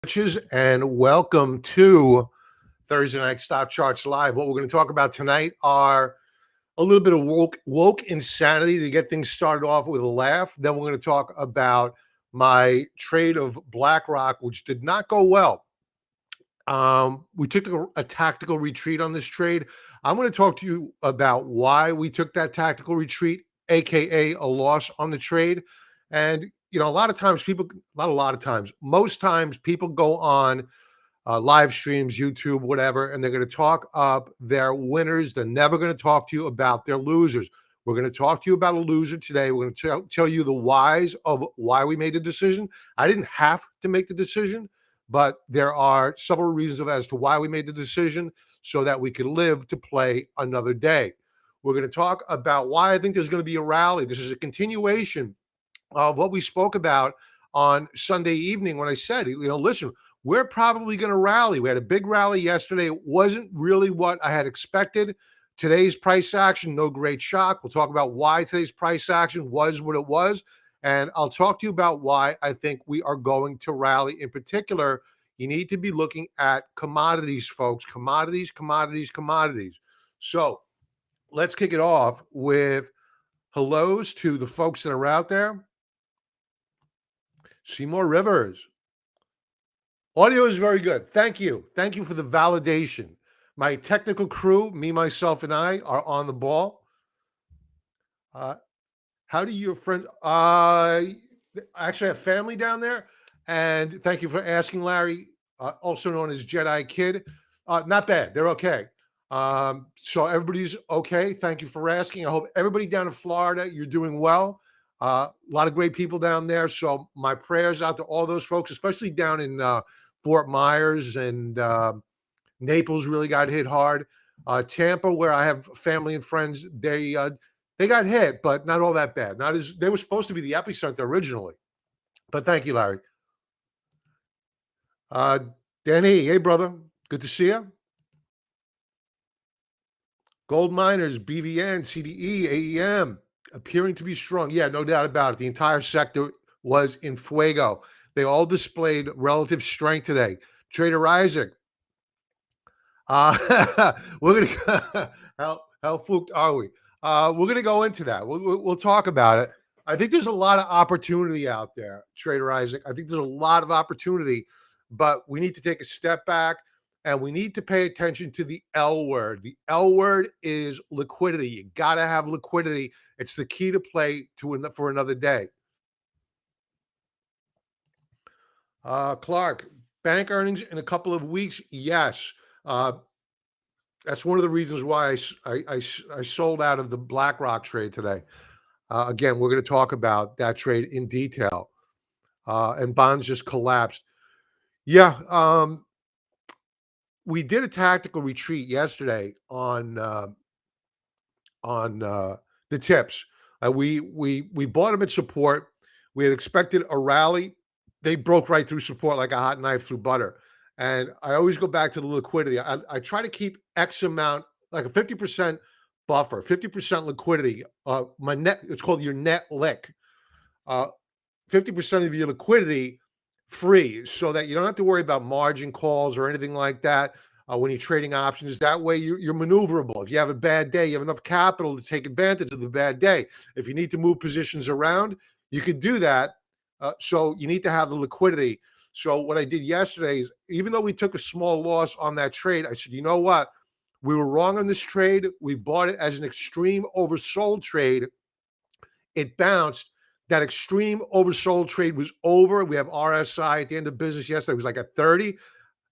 And welcome to Thursday Night Stock Charts Live. What we're going to talk about tonight are a little bit of woke insanity to get things started off with a laugh. Then we're going to talk about my trade of BlackRock, which did not go well. We took a tactical retreat on this trade. I'm going to talk to you about why we took that tactical retreat, aka a loss on the trade. And a lot of times people, not a lot of times, most times people go on live streams, YouTube, whatever, and they're going to talk up their winners. They're never going to talk to you about their losers. We're going to talk to you about a loser today. We're going to tell you the whys of why we made the decision. I didn't have to make the decision, but there are several reasons as to why we made the decision so that we could live to play another day. We're going to talk about why I think there's going to be a rally. This is a continuation of what we spoke about on Sunday evening when I said, listen, we're probably going to rally. We had a big rally yesterday. It wasn't really what I had expected. Today's price action, no great shock. We'll talk about why today's price action was what it was. And I'll talk to you about why I think we are going to rally. In particular, you need to be looking at commodities, folks. Commodities. So let's kick it off with hellos to the folks that are out there. Seymour Rivers. Audio is very good. Thank you. Thank you for the validation. My technical crew, me, myself, and I are on the ball. How do your friends? I actually have family down there, and thank you for asking, Larry, also known as Jedi Kid. Not bad. They're okay. So everybody's okay. Thank you for asking. I hope everybody down in Florida, you're doing well. A lot of great people down there. So my prayers out to all those folks, especially down in Fort Myers and Naples really got hit hard. Tampa, where I have family and friends, they got hit, but not all that bad. Not as they were supposed to be the epicenter originally. But thank you, Larry. Danny, hey brother, good to see you. Gold miners, BVN, CDE, AEM, appearing to be strong. Yeah, no doubt about it. The entire sector was in fuego. They all displayed relative strength today. Trader Isaac, we're gonna how fooked are we? We're gonna go into that. We'll talk about it. I think there's a lot of opportunity out there, Trader Isaac. I think there's a lot of opportunity, but we need to take a step back and we need to pay attention to the L word. The L word is liquidity. You got to have liquidity. It's the key to play for another day. Clark, bank earnings in a couple of weeks. Yes. That's one of the reasons why I sold out of the BlackRock trade today. Again, we're going to talk about that trade in detail. And bonds just collapsed. Yeah, we did a tactical retreat yesterday on the tips. We bought them at support. We had expected a rally. They broke right through support like a hot knife through butter. And I always go back to the liquidity. I try to keep X amount, like a 50% buffer, 50% liquidity. My net, it's called your net lick. 50% of your liquidity free so that you don't have to worry about margin calls or anything like that when you're trading options. That way you're maneuverable. If you have a bad day, you have enough capital to take advantage of the bad day. If you need to move positions around, you could do that. So you need to have the liquidity. So what I did yesterday is, even though we took a small loss on that trade, I said, you know what? We were wrong on this trade. We bought it as an extreme oversold trade. It bounced. That extreme oversold trade was over. We have RSI at the end of business yesterday. It was like at 30.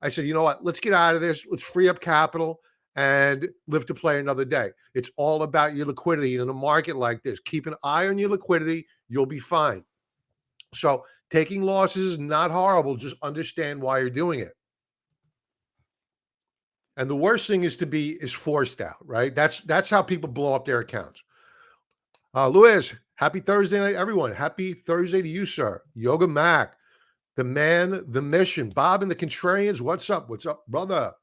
I said, you know what? Let's get out of this. Let's free up capital and live to play another day. It's all about your liquidity in a market like this. Keep an eye on your liquidity. You'll be fine. So taking losses is not horrible. Just understand why you're doing it. And the worst thing is forced out, right? That's how people blow up their accounts. Luis, happy Thursday night, everyone. Happy Thursday to you, sir. Yoga Mac, the man, the mission. Bob and the Contrarians, what's up? What's up, brother?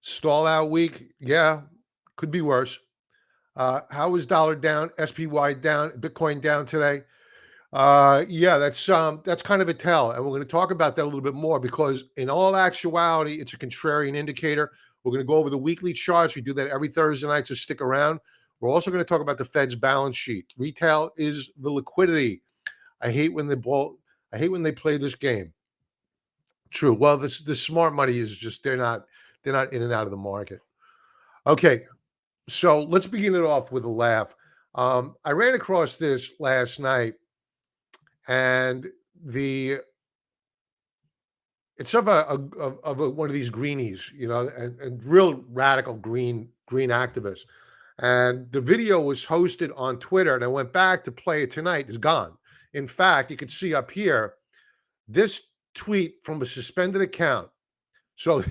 Stall out week. Yeah, could be worse. How is dollar down, SPY down, Bitcoin down today? Yeah, that's kind of a tell, and we're going to talk about that a little bit more because, in all actuality, it's a contrarian indicator. We're going to go over the weekly charts. We do that every Thursday night, so stick around. We're also going to talk about the Fed's balance sheet. Retail is the liquidity. I hate when they play this game. True. Well, the smart money is just they're not in and out of the market. Okay, so let's begin it off with a laugh. I ran across this last night, and it's of one of these greenies, and real radical green activists. And the video was hosted on Twitter, and I went back to play it tonight. It's gone. In fact, you could see up here this tweet from a suspended account. So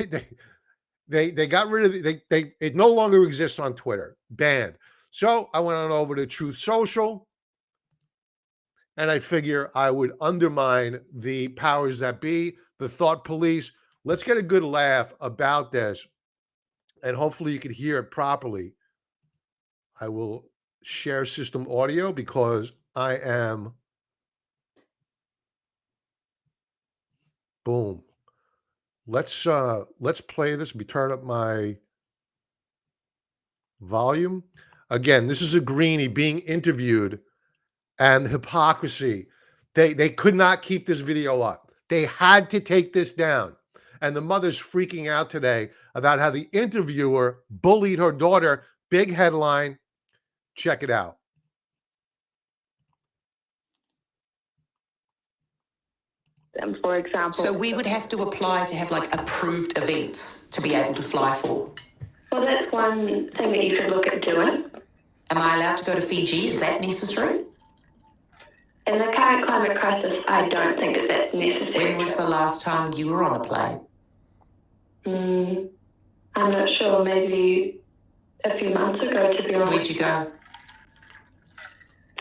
they got rid of it no longer exists on Twitter, banned. So I went on over to Truth Social, and I figure I would undermine the powers that be, the thought police. Let's get a good laugh about this, and hopefully you can hear it properly. I will share system audio because I am boom. Let's play this. Let me turn up my volume. Again, this is a greenie being interviewed, and hypocrisy. They could not keep this video up. They had to take this down. And the mother's freaking out today about how the interviewer bullied her daughter. Big headline. Check it out. For example. So we would have to apply to have like approved events to be able to fly for. Well, that's one thing that you could look at doing. Am I allowed to go to Fiji? Is that necessary? In the current climate crisis, I don't think that that's necessary. When was the last time you were on a plane? I'm not sure. Maybe a few months ago, to be honest. Where'd you go?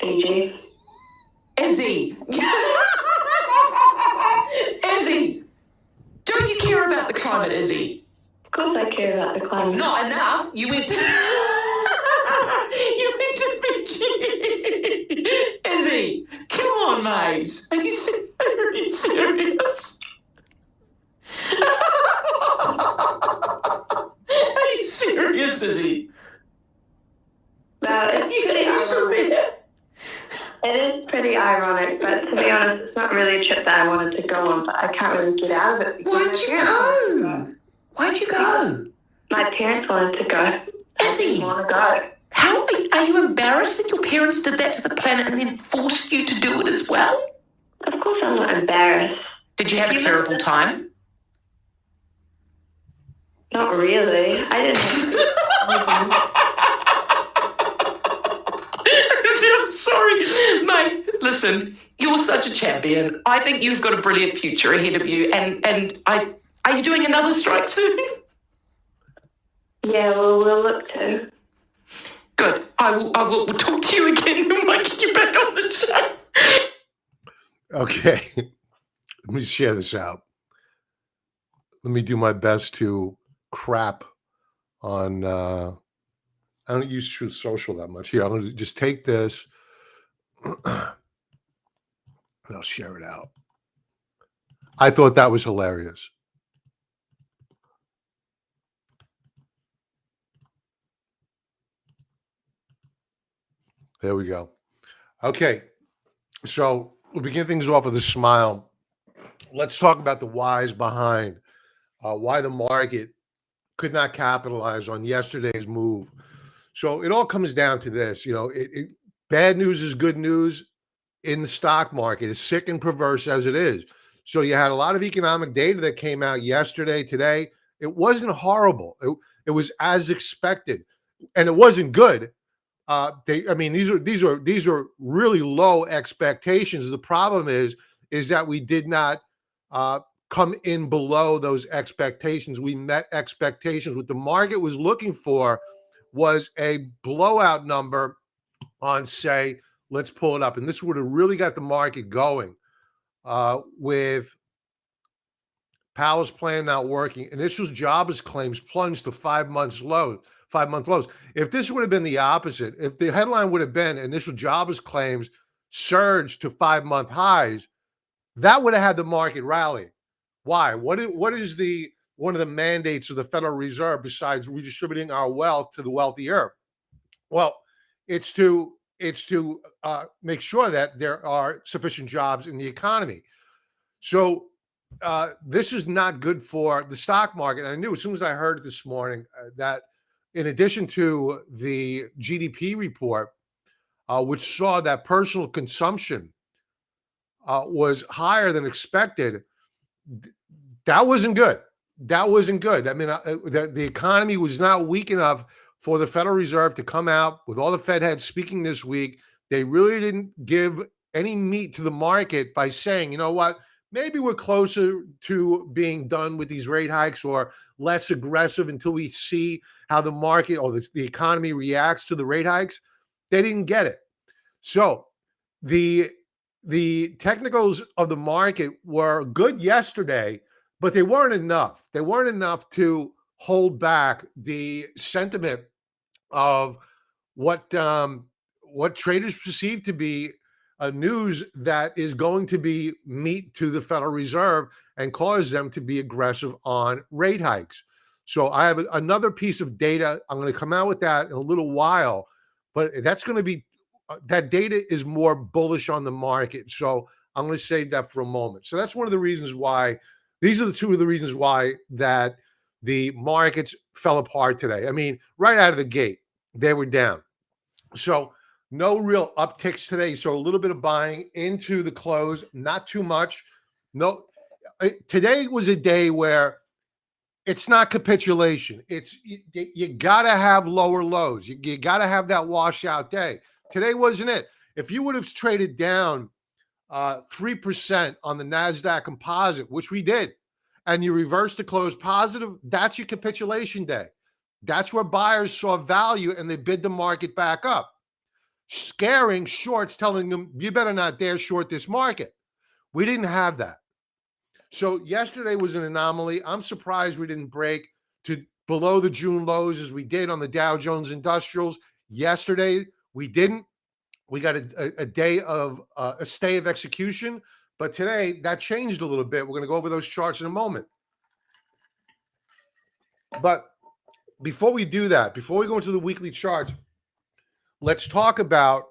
Fiji. Izzy! Izzy! Don't you care about the climate, Izzy? Of course I care about the climate. Not enough. You went to... you went to Fiji. Izzy, come on, mate. Are you serious? Are you serious, Izzy? No, it's pretty ironic. It is pretty ironic, but to be honest, it's not really a trip that I wanted to go on, but I can't really get out of it. Why'd you go? Why'd you go? My parents wanted to go. Izzy! I didn't want to go. How are you embarrassed that your parents did that to the planet and then forced you to do it as well? Of course I'm not embarrassed. Did you have a terrible time? Not really. I didn't have I'm sorry, mate. Listen, you're such a champion. I think you've got a brilliant future ahead of you. And are you doing another strike soon? Yeah, well, we'll look to. Good. I will talk to you again when I get you back on the show. Okay. Let me share this out. Let me do my best to crap on I don't use Truth Social that much. Here, I'm going to just take this and I'll share it out. I thought that was hilarious. There we go. Okay, so we'll begin things off with a smile. Let's talk about the whys behind why the market could not capitalize on yesterday's move. So it all comes down to this, bad news is good news in the stock market, as sick and perverse as it is. So you had a lot of economic data that came out yesterday, today. It wasn't horrible. It was as expected, and it wasn't good. These are really low expectations. The problem is that we did not come in below those expectations. We met expectations. What the market was looking for was a blowout number on, say, let's pull it up. And this would have really got the market going with Powell's plan not working. Initial jobless claims plunged to 5-month lows. If this would have been the opposite, if the headline would have been initial jobless claims surge to 5-month highs, that would have had the market rally. Why? What is one of the mandates of the Federal Reserve besides redistributing our wealth to the wealthier? Well, it's to make sure that there are sufficient jobs in the economy. So this is not good for the stock market. And I knew as soon as I heard it this morning that in addition to the GDP report, which saw that personal consumption was higher than expected, that wasn't good. That wasn't good. I mean, the economy was not weak enough for the Federal Reserve to come out with all the Fed heads speaking this week. They really didn't give any meat to the market by saying, you know what, maybe we're closer to being done with these rate hikes or less aggressive until we see how the market or the economy reacts to the rate hikes. They didn't get it. So the technicals of the market were good yesterday, but they weren't enough. They weren't enough to hold back the sentiment of what traders perceive to be a news that is going to be meat to the Federal Reserve and cause them to be aggressive on rate hikes. So I have another piece of data. I'm going to come out with that in a little while, but that's going to be that data is more bullish on the market. So I'm going to save that for a moment. So that's one of the reasons why. These are the two of the reasons why that the markets fell apart today. I mean, right out of the gate, they were down. So no real upticks today. So a little bit of buying into the close, not too much. No, today was a day where it's not capitulation. It's you got to have lower lows. You got to have that washout day. Today wasn't it. If you would have traded down 3% on the NASDAQ composite, which we did, and you reversed the close positive, that's your capitulation day. That's where buyers saw value and they bid the market back up. Scaring shorts, telling them, you better not dare short this market. We didn't have that. So yesterday was an anomaly. I'm surprised we didn't break to below the June lows as we did on the Dow Jones Industrials. Yesterday, we didn't. We got a day of a stay of execution, but today that changed a little bit. We're going to go over those charts in a moment. But before we do that, before we go into the weekly charts, let's talk about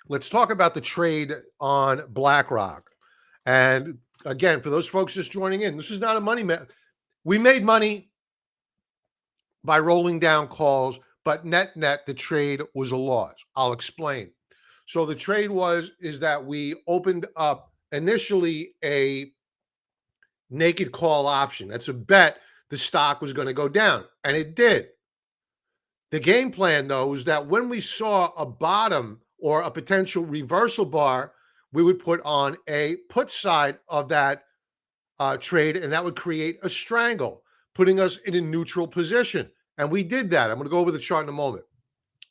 the trade on BlackRock. And again, for those folks just joining in, this is not a money man. We made money by rolling down calls, but net the trade was a loss. I'll explain. So the trade is that we opened up initially a naked call option. That's a bet the stock was going to go down, and it did. The game plan, though, is that when we saw a bottom or a potential reversal bar, we would put on a put side of that trade, and that would create a strangle, putting us in a neutral position. And we did that. I'm going to go over the chart in a moment.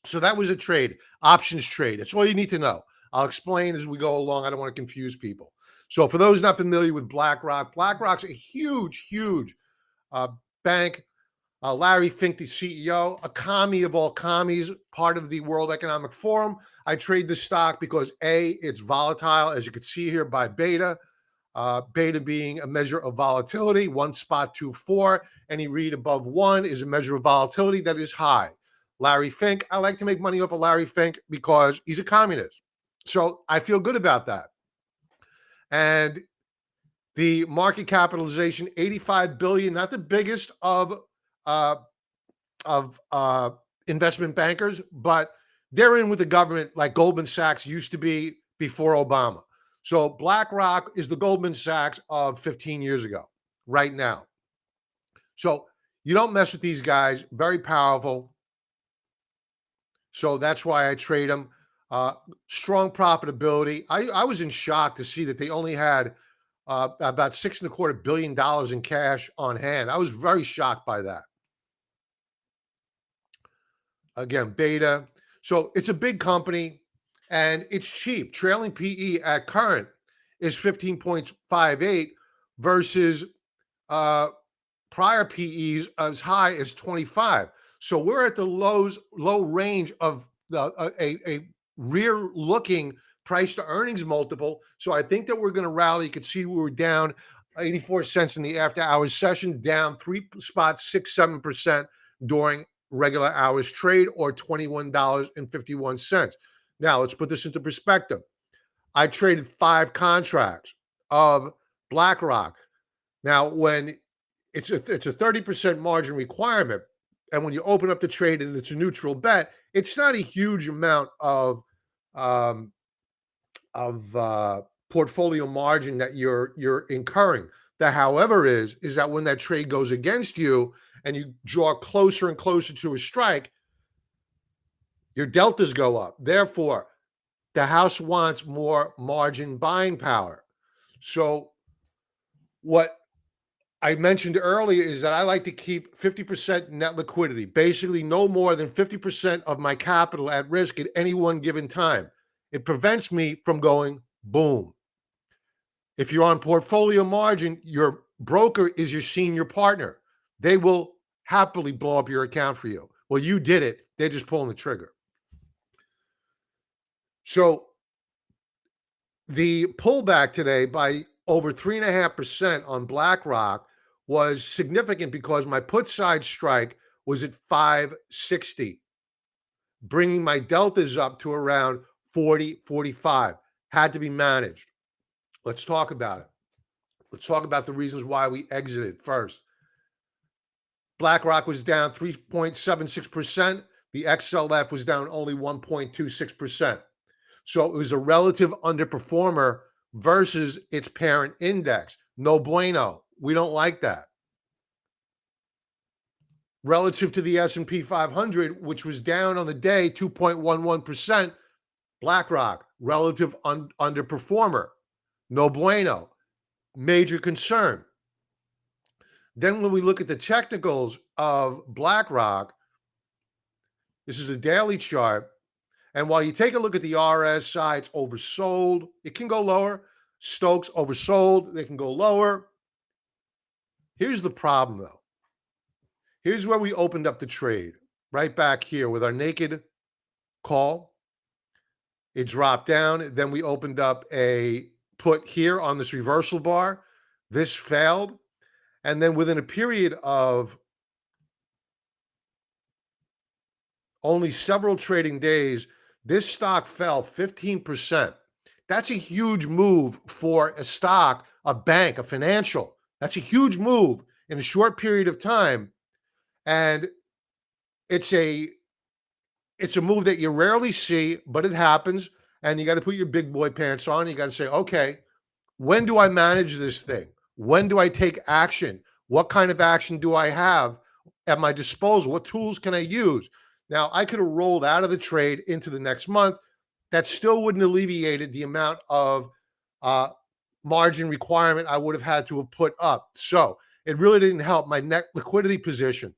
So that was a trade, options trade. That's all you need to know. I'll explain as we go along. I don't want to confuse people. So for those not familiar with BlackRock, BlackRock's a huge bank. Larry Fink, the CEO, a commie of all commies, part of the World Economic Forum. I trade the stock because A, it's volatile, as you can see here by beta. Beta being a measure of volatility, 1.24. Any read above 1 is a measure of volatility that is high. Larry Fink, I like to make money off of Larry Fink because he's a communist. So I feel good about that. And the market capitalization, 85 billion, not the biggest of investment bankers, but they're in with the government like Goldman Sachs used to be before Obama. So BlackRock is the Goldman Sachs of 15 years ago, right now. So you don't mess with these guys, very powerful. So that's why I trade them. Strong profitability. I was in shock to see that they only had about $6.25 billion in cash on hand. I was very shocked by that. Again, beta. So it's a big company and it's cheap. Trailing PE at current is 15.58 versus prior PEs as high as 25. So we're at the low range of a rear-looking price to earnings multiple. So I think that we're going to rally. You can see we were down 84 cents in the after hours session, down 3.67% during regular hours trade, or $21.51. Now let's put this into perspective. I traded 5 contracts of BlackRock. Now, when it's a 30% margin requirement, and when you open up the trade and it's a neutral bet, it's not a huge amount of portfolio margin that you're incurring. The however is that when that trade goes against you and you draw closer and closer to a strike, your deltas go up. Therefore, the house wants more margin buying power. So what I mentioned earlier is that I like to keep 50% net liquidity, basically no more than 50% of my capital at risk at any one given time. It prevents me from going boom. If you're on portfolio margin, your broker is your senior partner. They will happily blow up your account for you. Well, you did it. They're just pulling the trigger. So the pullback today by over 3.5% on BlackRock was significant because my put side strike was at 560, bringing my deltas up to around 40, 45. Had to be managed. Let's talk about it. Let's talk about the reasons why we exited first. BlackRock was down 3.76%. The XLF was down only 1.26%. So it was a relative underperformer versus its parent index. No bueno. We don't like that. Relative to the S&P 500, which was down on the day 2.11%, BlackRock, relative underperformer. No bueno. Major concern. Then when we look at the technicals of BlackRock, this is a daily chart. And while you take a look at the RSI, it's oversold. It can go lower. Stokes oversold. They can go lower. Here's the problem, though. Here's where we opened up the trade. Right back here with our naked call. It dropped down. Then we opened up a put here on this reversal bar. This failed. And then within a period of only several trading days, this stock fell 15%. That's a huge move for a stock, a bank, a financial. That's a huge move in a short period of time. And it's a move that you rarely see, but it happens. And you got to put your big boy pants on. You got to say, okay, when do I manage this thing? When do I take action? What kind of action do I have at my disposal? What tools can I use? Now, I could have rolled out of the trade into the next month. That still wouldn't alleviated the amount of margin requirement I would have had to have put up. So it really didn't help my net liquidity position.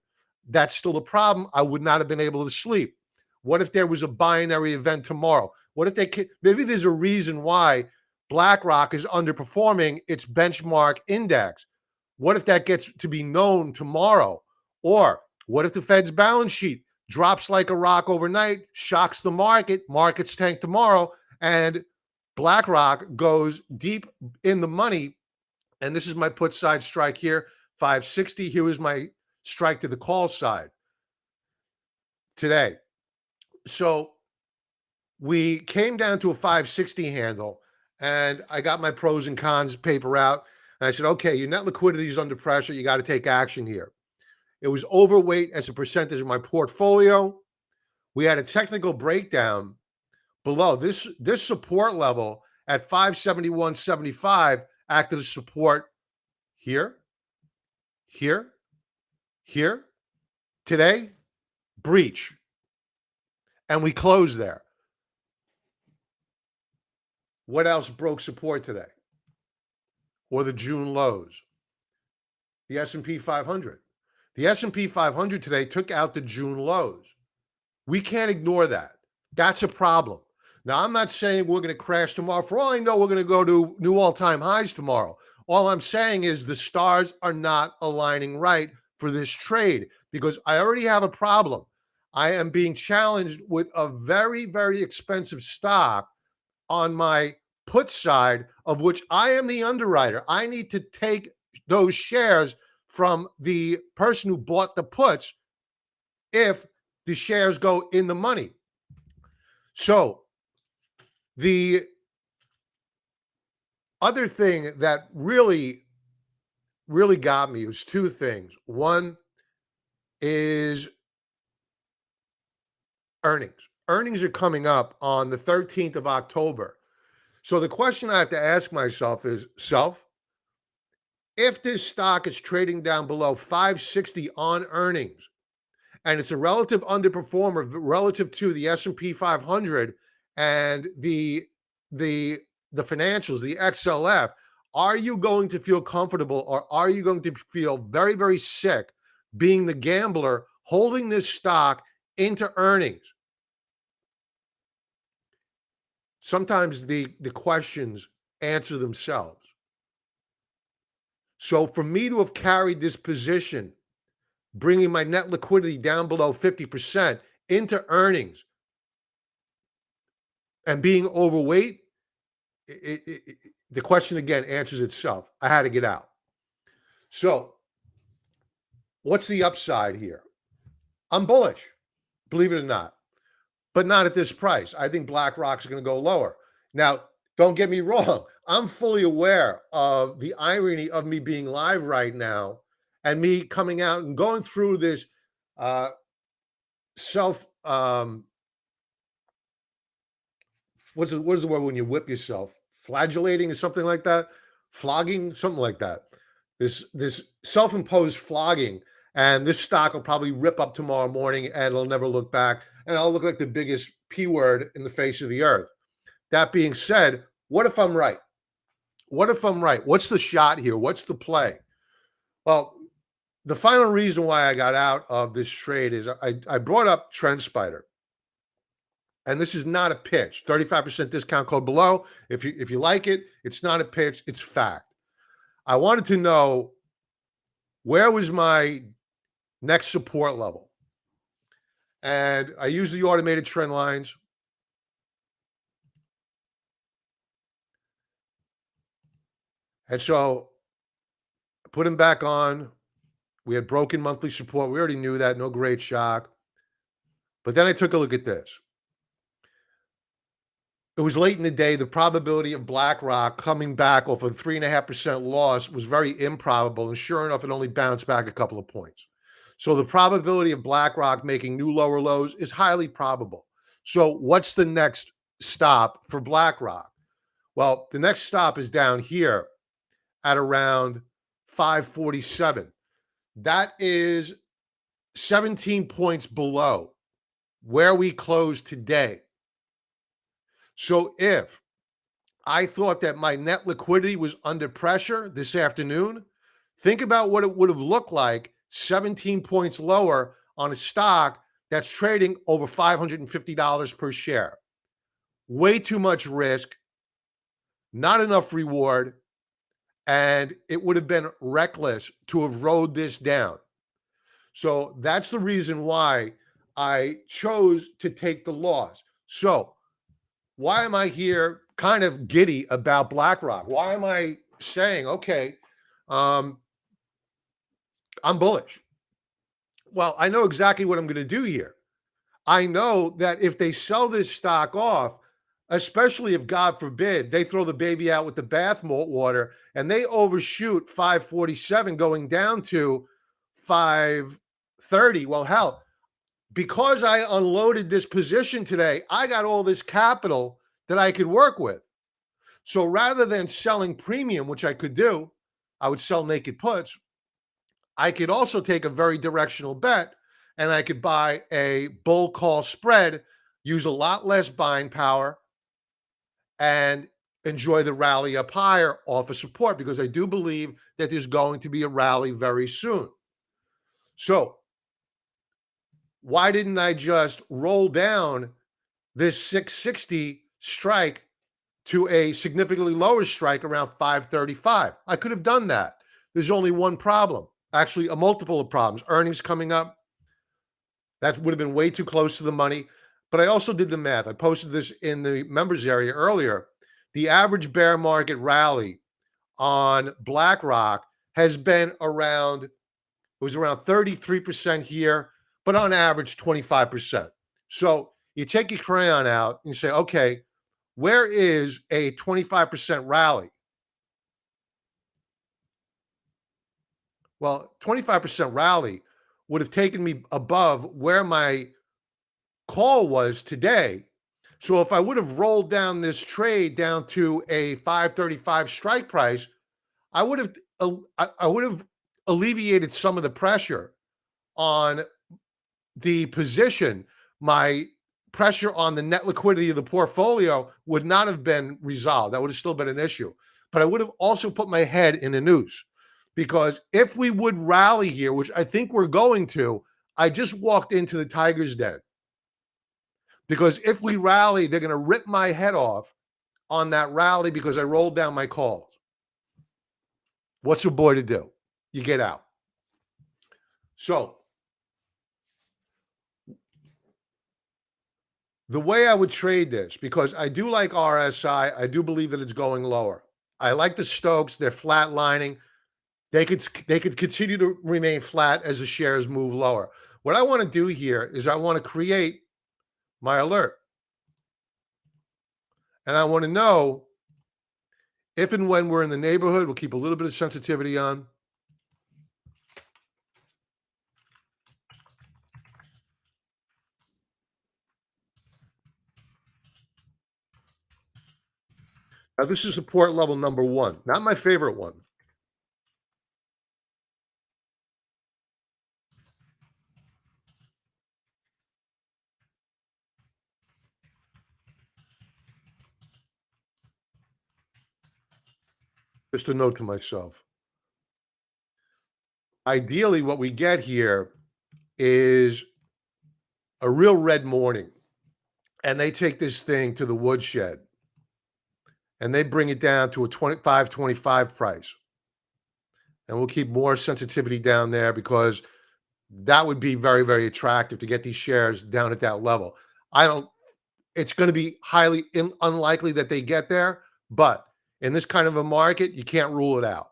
That's still a problem. I would not have been able to sleep. What if there was a binary event tomorrow? What if maybe there's a reason why BlackRock is underperforming its benchmark index? What if that gets to be known tomorrow? Or what if the Fed's balance sheet drops like a rock overnight, shocks the market, markets tank tomorrow, and BlackRock goes deep in the money? And this is my put side strike here, 560. Here is my strike to the call side today. So we came down to a 560 handle, and I got my pros and cons paper out. And I said, okay, your net liquidity is under pressure. You got to take action here. It was overweight as a percentage of my portfolio. We had a technical breakdown below. This support level at 571.75 acted as support here, here, here. Today, breach. And we closed there. What else broke support today? Or the June lows? The S&P 500. The S&P 500 today took out the June lows. We can't ignore that. That's a problem. Now, I'm not saying we're going to crash tomorrow. For all I know, we're going to go to new all-time highs tomorrow. All I'm saying is the stars are not aligning right for this trade because I already have a problem. I am being challenged with a very, very expensive stock on my put side, of which I am the underwriter. I need to take those shares from the person who bought the puts if the shares go in the money. So the other thing that really got me was two things. One is earnings. Earnings are coming up on the 13th of October. So the question I have to ask myself is, if this stock is trading down below 560 on earnings, and it's a relative underperformer relative to the S&P 500 and the financials, the XLF, are you going to feel comfortable, or are you going to feel very, very sick being the gambler holding this stock into earnings? Sometimes the questions answer themselves. So for me to have carried this position, bringing my net liquidity down below 50% into earnings and being overweight, the question again answers itself. I had to get out. So what's the upside here? I'm bullish, believe it or not, but not at this price. I think BlackRock's going to go lower. Now, don't get me wrong. I'm fully aware of the irony of me being live right now and me coming out and going through this what is the word when you whip yourself? Flagellating or something like that? Flogging, something like that. This self-imposed flogging, and this stock will probably rip up tomorrow morning and it'll never look back, and I'll look like the biggest P word in the face of the earth. That being said, what if I'm right? What if I'm right? What's the shot here? What's the play? Well, the final reason why I got out of this trade is I brought up TrendSpider. And this is not a pitch. 35% discount code below. If you like it, it's not a pitch, it's fact. I wanted to know, where was my next support level? And I used the automated trend lines. And so I put him back on. We had broken monthly support. We already knew that. No great shock. But then I took a look at this. It was late in the day. The probability of BlackRock coming back off a 3.5% loss was very improbable. And sure enough, it only bounced back a couple of points. So the probability of BlackRock making new lower lows is highly probable. So what's the next stop for BlackRock? Well, the next stop is down here at around 547. That is 17 points below where we closed today. So if I thought that my net liquidity was under pressure this afternoon, think about what it would have looked like 17 points lower on a stock that's trading over $550 per share. Way too much risk, not enough reward, and it would have been reckless to have rode this down. So that's the reason why I chose to take the loss. So why am I here kind of giddy about BlackRock? Why am I saying, okay, I'm bullish? Well, I know exactly what I'm going to do here. I know that if they sell this stock off, especially if, God forbid, they throw the baby out with the bathwater and they overshoot 547 going down to 530. Well, hell, because I unloaded this position today, I got all this capital that I could work with. So rather than selling premium, which I could do, I would sell naked puts. I could also take a very directional bet and I could buy a bull call spread, use a lot less buying power, and enjoy the rally up higher off of support, because I do believe that there's going to be a rally very soon. So why didn't I just roll down this 660 strike to a significantly lower strike around 535? I could have done that. There's only one problem, actually a multiple of problems. Earnings coming up, that would have been way too close to the money. But I also did the math. I posted this in the members area earlier. The average bear market rally on BlackRock has been around, it was around 33% here, but on average 25%. So you take your crayon out and you say, okay, where is a 25% rally? Well, 25% rally would have taken me above where my call was today. So if I would have rolled down this trade down to a 535 strike price, I would have alleviated some of the pressure on the position. My pressure on the net liquidity of the portfolio would not have been resolved. That would have still been an issue. But I would have also put my head in the noose, because if we would rally here, which I think we're going to, I just walked into the tiger's den. Because if we rally, they're going to rip my head off on that rally because I rolled down my calls. What's a boy to do? You get out. So the way I would trade this, because I do like RSI, I do believe that it's going lower. I like the Stokes. They're flatlining. They could continue to remain flat as the shares move lower. What I want to do here is I want to create my alert. And I want to know if and when we're in the neighborhood. We'll keep a little bit of sensitivity on. Now, this is support level number 1, not my favorite one. Just a note to myself. Ideally, what we get here is a real red morning, and they take this thing to the woodshed, and they bring it down to a 25 price. And we'll keep more sensitivity down there, because that would be very, very attractive to get these shares down at that level. It's going to be highly unlikely that they get there, but in this kind of a market, you can't rule it out.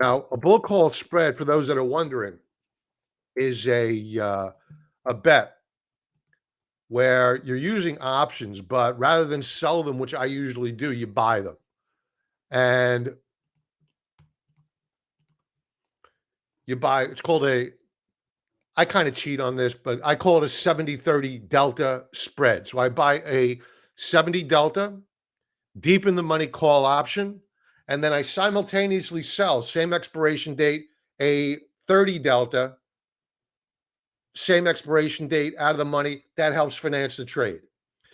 Now, a bull call spread, for those that are wondering, is a bet where you're using options, but rather than sell them, which I usually do, you buy them. And you buy, it's called I kind of cheat on this, but I call it a 70-30 delta spread. So I buy a 70 delta, deep in the money call option, and then I simultaneously sell, same expiration date, a 30 delta, same expiration date, out of the money. That helps finance the trade.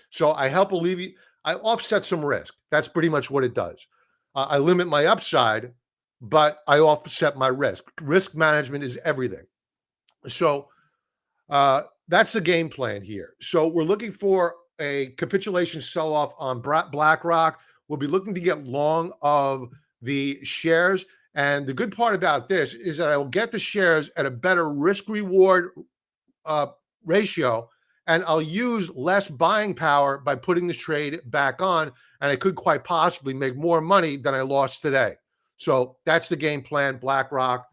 So I help alleviate, I offset some risk. That's pretty much what it does. I limit my upside, but I offset my risk. Risk management is everything. So that's the game plan here. So we're looking for a capitulation sell-off on BlackRock. We'll be looking to get long of the shares. And the good part about this is that I will get the shares at a better risk-reward ratio, and I'll use less buying power by putting the trade back on, and I could quite possibly make more money than I lost today. So that's the game plan, BlackRock.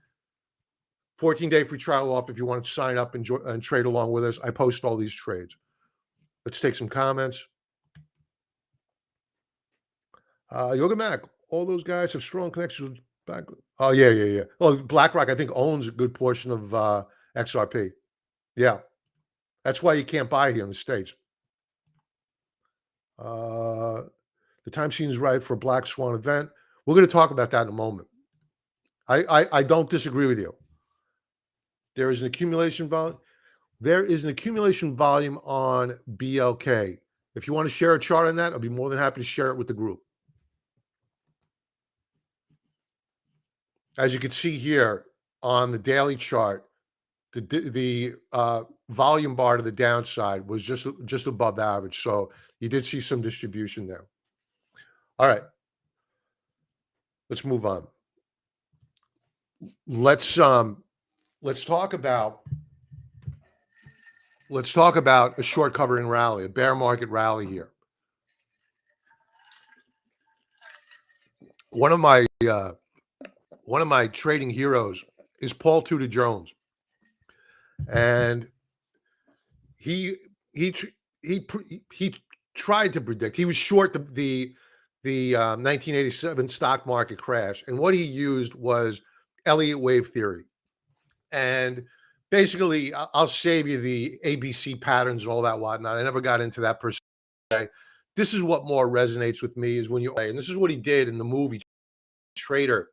14-day free trial off if you want to sign up and trade along with us. I post all these trades. Let's take some comments. Yoga Mac, all those guys have strong connections with back. Oh, yeah. Oh, BlackRock, I think, owns a good portion of XRP. Yeah. That's why you can't buy here in the States. The time seems right for a Black Swan event. We're going to talk about that in a moment. I don't disagree with you. There is an accumulation volume. There is an accumulation volume on BLK. If you want to share a chart on that, I'll be more than happy to share it with the group. As you can see here on the daily chart, the volume bar to the downside was just above average. So you did see some distribution there. All right, let's move on. Let's talk about a short covering rally, a bear market rally here. One of my trading heroes is Paul Tudor Jones, and he tried to predict. He was short the 1987 stock market crash, and what he used was Elliott wave theory. And basically, I'll save you the ABC patterns and all that whatnot. I never got into that per se. This is what more resonates with me is when you, and this is what he did in the movie Trader.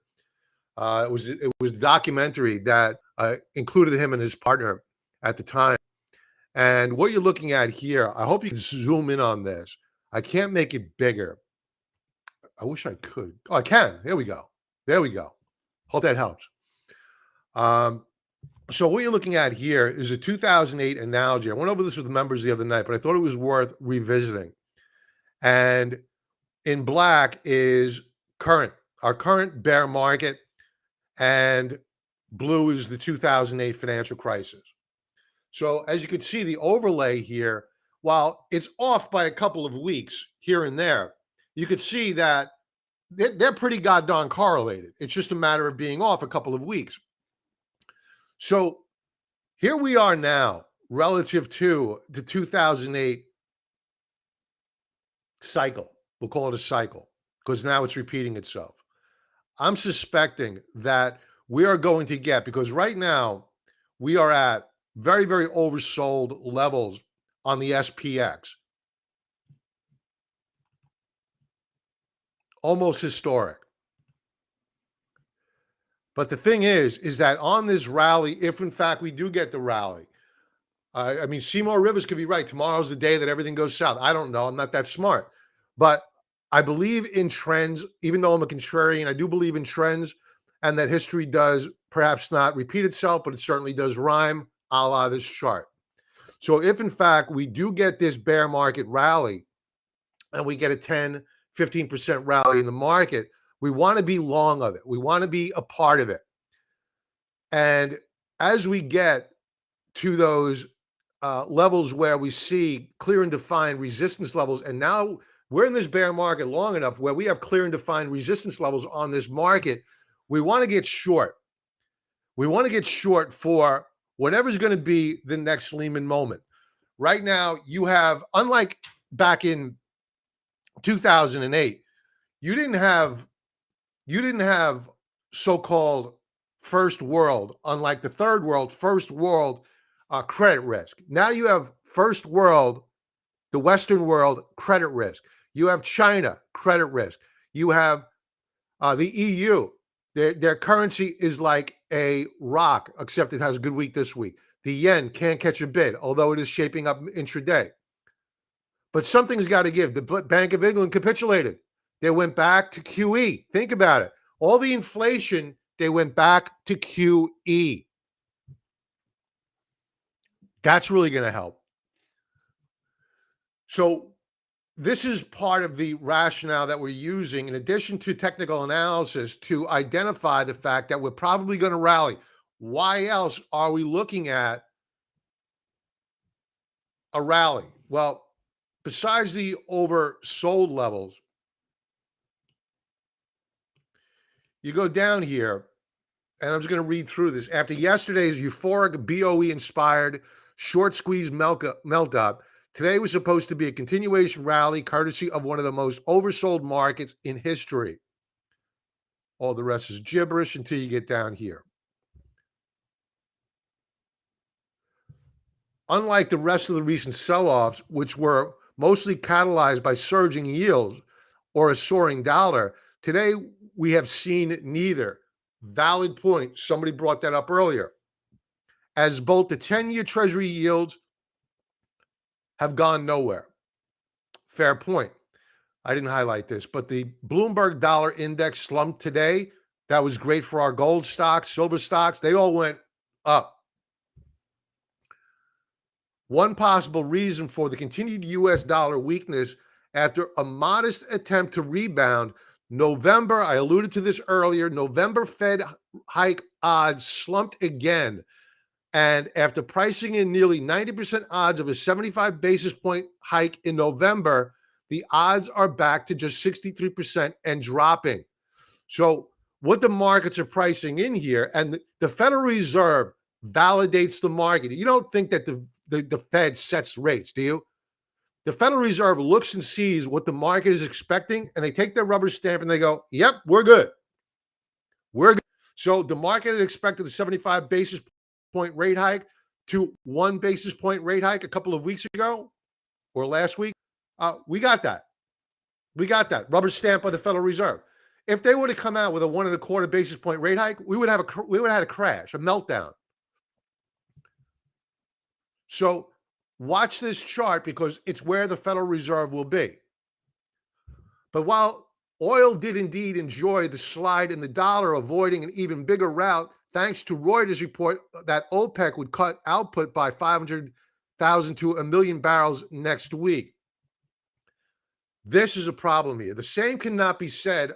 It was a documentary that included him and his partner at the time. And what you're looking at here, I hope you can zoom in on this. I can't make it bigger. I wish I could. Oh, I can. Here we go. There we go. Hope that helps. So what you're looking at here is a 2008 analogy. I went over this with members the other night, but I thought it was worth revisiting. And in black is our current bear market, and blue is the 2008 financial crisis. So as you can see, the overlay here, while it's off by a couple of weeks here and there, you could see that they're pretty goddamn correlated. It's just a matter of being off a couple of weeks. So here we are now relative to the 2008 cycle. We'll call it a cycle because now it's repeating itself. I'm suspecting that we are going to get, because right now we are at very, very oversold levels on the SPX. Almost historic. But the thing is that on this rally, if in fact we do get the rally, I mean, Seymour Rivers could be right. Tomorrow's the day that everything goes south. I don't know. I'm not that smart. But I believe in trends, even though I'm a contrarian, I do believe in trends, and that history does perhaps not repeat itself, but it certainly does rhyme, a la this chart. So if in fact we do get this bear market rally and we get a 10, 15% rally in the market, we want to be long of it. We want to be a part of it. And as we get to those levels where we see clear and defined resistance levels, and now we're in this bear market long enough where we have clear and defined resistance levels on this market, we want to get short. We want to get short for whatever's going to be the next Lehman moment. Right now, you have, unlike back in 2008, you didn't have so-called first world, unlike the third world, first world credit risk. Now you have first world, the Western world, credit risk. You have China, credit risk. You have the EU. Their currency is like a rock, except it has a good week this week. The yen can't catch a bid, although it is shaping up intraday. But something's got to give. The Bank of England capitulated. They went back to QE. Think about it. All the inflation, they went back to QE. That's really going to help. So this is part of the rationale that we're using, in addition to technical analysis, to identify the fact that we're probably going to rally. Why else are we looking at a rally? Well, besides the oversold levels, you go down here, and I'm just going to read through this. After yesterday's euphoric BOE-inspired short squeeze melt-up, today was supposed to be a continuation rally courtesy of one of the most oversold markets in history. All the rest is gibberish until you get down here. Unlike the rest of the recent sell-offs, which were mostly catalyzed by surging yields or a soaring dollar, today we have seen neither. Valid point. Somebody brought that up earlier. As both the 10-year Treasury yields have gone nowhere. Fair point. I didn't highlight this, but the Bloomberg Dollar Index slumped today. That was great for our gold stocks, silver stocks. They all went up. one possible reason for the continued US dollar weakness after a modest attempt to rebound. November, I alluded to this earlier, November Fed hike odds slumped again. And after pricing in nearly 90% odds of a 75 basis point hike in November, the odds are back to just 63% and dropping. So what the markets are pricing in here, and the Federal Reserve validates the market. You don't think that the Fed sets rates, do you? The Federal Reserve looks and sees what the market is expecting, and they take their rubber stamp and they go, yep, we're good. We're good. So the market had expected a 75 basis point rate hike to 1 basis point rate hike a couple of weeks ago or last week. We got that. We got that. Rubber stamp by the Federal Reserve. If they would have come out with a 1.25 basis point rate hike, we would have had a crash, a meltdown. So watch this chart because it's where the Federal Reserve will be. But while oil did indeed enjoy the slide in the dollar, avoiding an even bigger rout, thanks to Reuters' report that OPEC would cut output by 500,000 to 1 million barrels next week. This is a problem here. The same cannot be said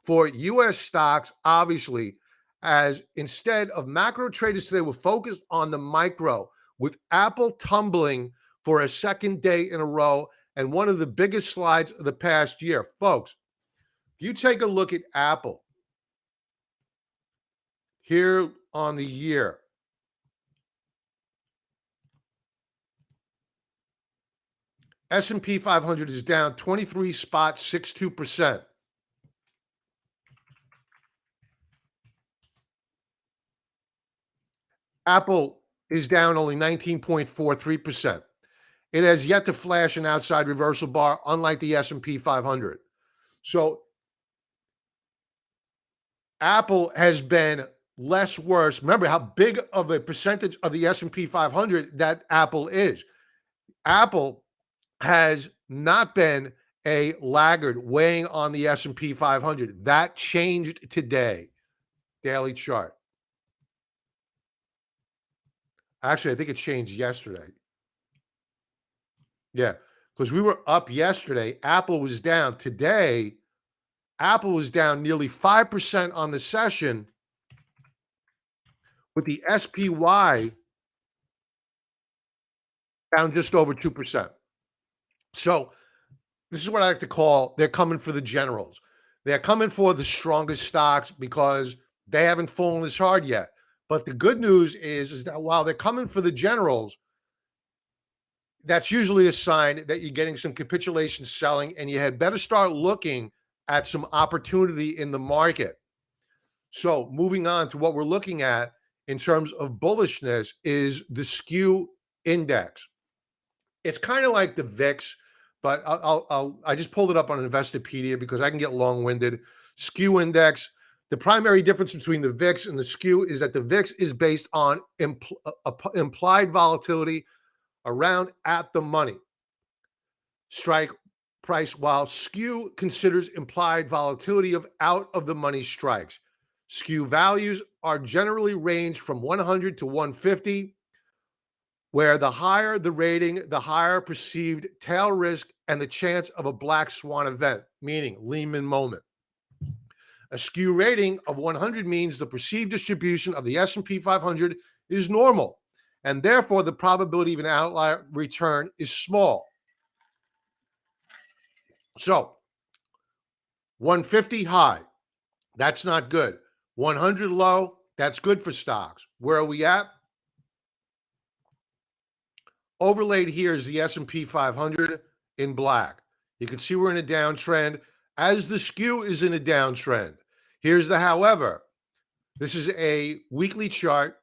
for U.S. stocks, obviously, as instead of macro traders today were focused on the micro, with Apple tumbling for a second day in a row and one of the biggest slides of the past year. Folks, if you take a look at Apple here on the year, S&P 500 is down 23.62%. Apple is down only 19.43%. It has yet to flash an outside reversal bar, unlike the S&P 500. So Apple has been less worse. Remember how big of a percentage of the S&P 500 that Apple is. Apple has not been a laggard weighing on the S&P 500. That changed today. Daily chart. Actually, I think it changed yesterday. Yeah, because we were up yesterday. Apple was down. Today, Apple was down nearly 5% on the session, with the SPY down just over 2%. So this is what I like to call, they're coming for the generals. They're coming for the strongest stocks because they haven't fallen as hard yet. But the good news is that while they're coming for the generals, that's usually a sign that you're getting some capitulation selling, and you had better start looking at some opportunity in the market. So moving on to what we're looking at in terms of bullishness is the skew index. It's kind of like the VIX, but I just pulled it up on Investopedia because I can get long-winded. Skew index. The primary difference between the VIX and the skew is that the VIX is based on implied volatility around at the money strike price, while skew considers implied volatility of out of the money strikes. Skew values are generally ranged from 100 to 150, where the higher the rating, the higher perceived tail risk and the chance of a black swan event, meaning Lehman moment. A skew rating of 100 means the perceived distribution of the S&P 500 is normal, and therefore the probability of an outlier return is small. So 150 high, that's not good. 100 low, that's good for stocks. Where are we at? Overlaid here is the S&P 500 in black. You can see we're in a downtrend as the skew is in a downtrend. Here's the however. This is a weekly chart.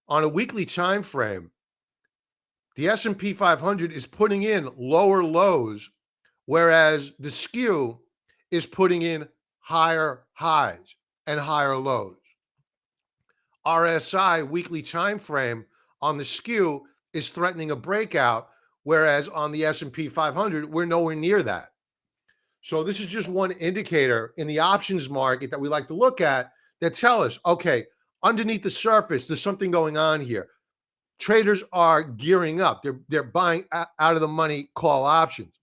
On a weekly time frame, the S&P 500 is putting in lower lows, whereas the skew is putting in higher highs and higher lows. RSI weekly time frame on the skew is threatening a breakout, whereas on the S&P 500, we're nowhere near that. So this is just one indicator in the options market that we like to look at that tell us, okay, underneath the surface, there's something going on here. traders are gearing up. They're buying out of the money call options.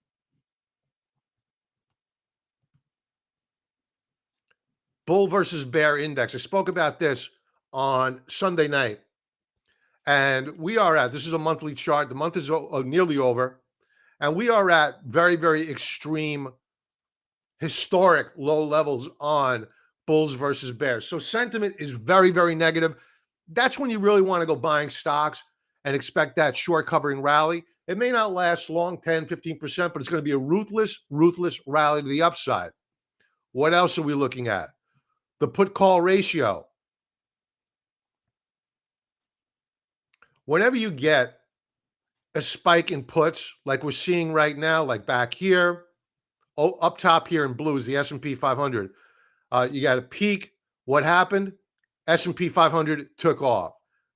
Bull versus bear index. I spoke about this on Sunday night. And we are at, this is a monthly chart. The month is nearly over. And we are at very, very extreme, historic low levels on bulls versus bears. So sentiment is very, very negative. That's when you really want to go buying stocks and expect that short covering rally. It may not last long, 10, 15%, but it's going to be a ruthless, ruthless rally to the upside. What else are we looking at? The put-call ratio. Whenever you get a spike in puts, like we're seeing right now, like back here, up top here in blue is the S&P 500. You got a peak. What happened? S&P 500 took off.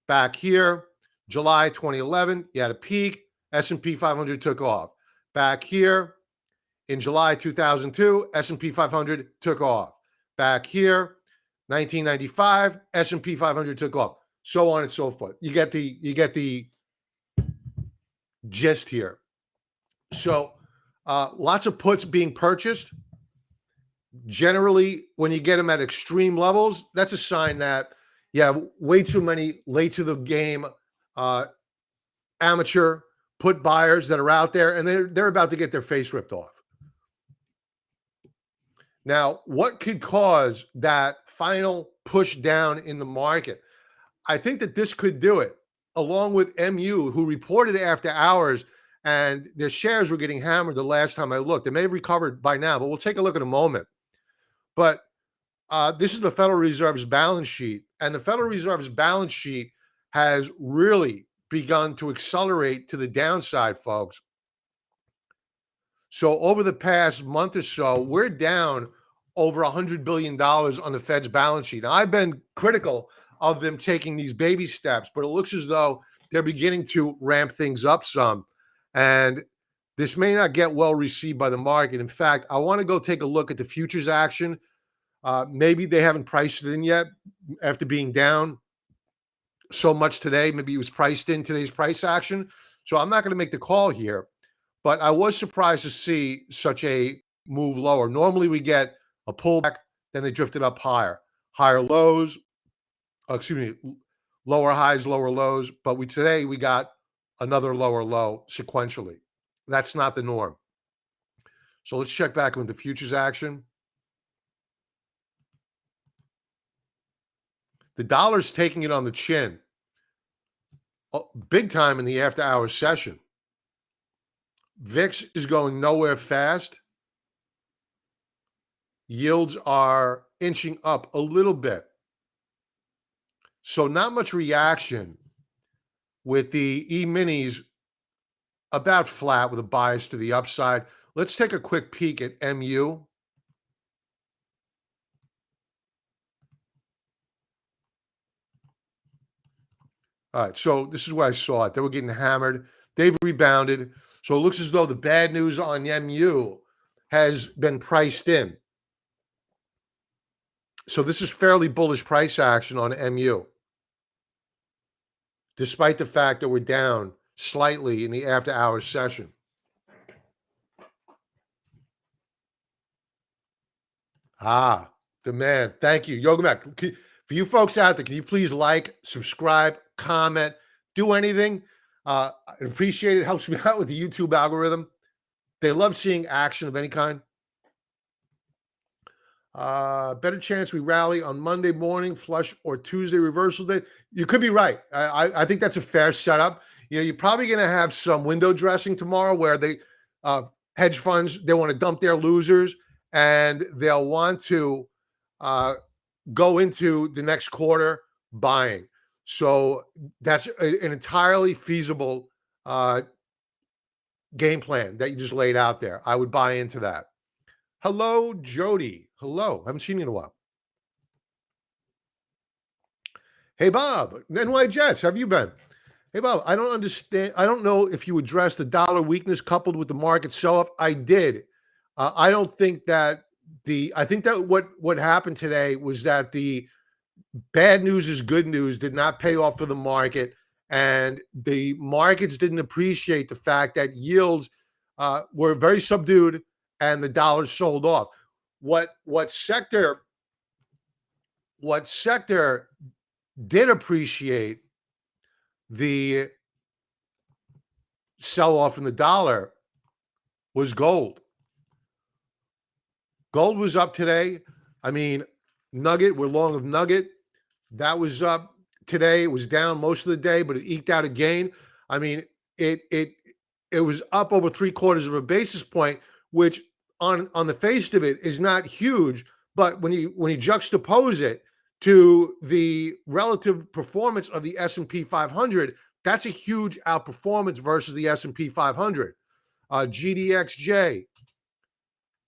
Back here, July 2011, you had a peak. S&P 500 took off. Back here, in July 2002, S&P 500 took off. Back here, 1995, S&P 500 took off. So on and so forth. You get the gist here. So lots of puts being purchased. Generally, when you get them at extreme levels, that's a sign that you have way too many late to the game amateur put buyers that are out there, and they're about to get their face ripped off. Now, what could cause that final push down in the market? I think that this could do it, along with MU, who reported after hours, and their shares were getting hammered the last time I looked. They may have recovered by now, but we'll take a look in a moment. But this is the Federal Reserve's balance sheet, and the Federal Reserve's balance sheet has really begun to accelerate to the downside, folks. So over the past month or so, we're down over $100 billion on the Fed's balance sheet. Now, I've been critical of them taking these baby steps, but it looks as though they're beginning to ramp things up some. And this may not get well received by the market. In fact, I want to go take a look at the futures action. Maybe they haven't priced it in yet after being down so much today. Maybe it was priced in today's price action. So I'm not going to make the call here, but I was surprised to see such a move lower. Normally we get a pullback, then they drifted up higher. Higher lows, lower highs, lower lows. But today we got another lower low sequentially. That's not the norm. So let's check back with the futures action. The dollar's taking it on the chin big time in the after hours session. VIX is going nowhere fast. Yields are inching up a little bit. So not much reaction, with the E-minis about flat with a bias to the upside. Let's take a quick peek at MU. All right, so this is where I saw it. They were getting hammered. They've rebounded. So it looks as though the bad news on MU has been priced in. So this is fairly bullish price action on MU, despite the fact that we're down slightly in the after hours session. Demand. Thank you. Yoga Mac. For you folks out there, can you please like, subscribe, comment, do anything? I appreciate it. Helps me out with the YouTube algorithm. They love seeing action of any kind. Better chance we rally on Monday morning, flush, or Tuesday reversal day. You could be right. I think that's a fair setup. You know, you're probably going to have some window dressing tomorrow where they hedge funds, they want to dump their losers, and they'll want to go into the next quarter buying. So that's an entirely feasible game plan that you just laid out there. I would buy into that. Hello, Jody. Hello. Haven't seen you in a while. Hey, Bob. NY Jets, how have you been? Hey, Bob, I don't understand. I don't know if you addressed the dollar weakness coupled with the market sell-off. I did. I don't think that I think that what happened today was that the bad news is good news did not pay off for the market, and the markets didn't appreciate the fact that yields were very subdued and the dollar sold off. What sector did appreciate the sell off in the dollar was gold. Gold was up today. I mean, Nugget, we're long of Nugget. That was up today. It was down most of the day, but it eked out a gain. I mean, it was up over 3/4 of a basis point, which on the face of it is not huge, but when you juxtapose it to the relative performance of the S&P 500, that's a huge outperformance versus the S&P 500. GDXJ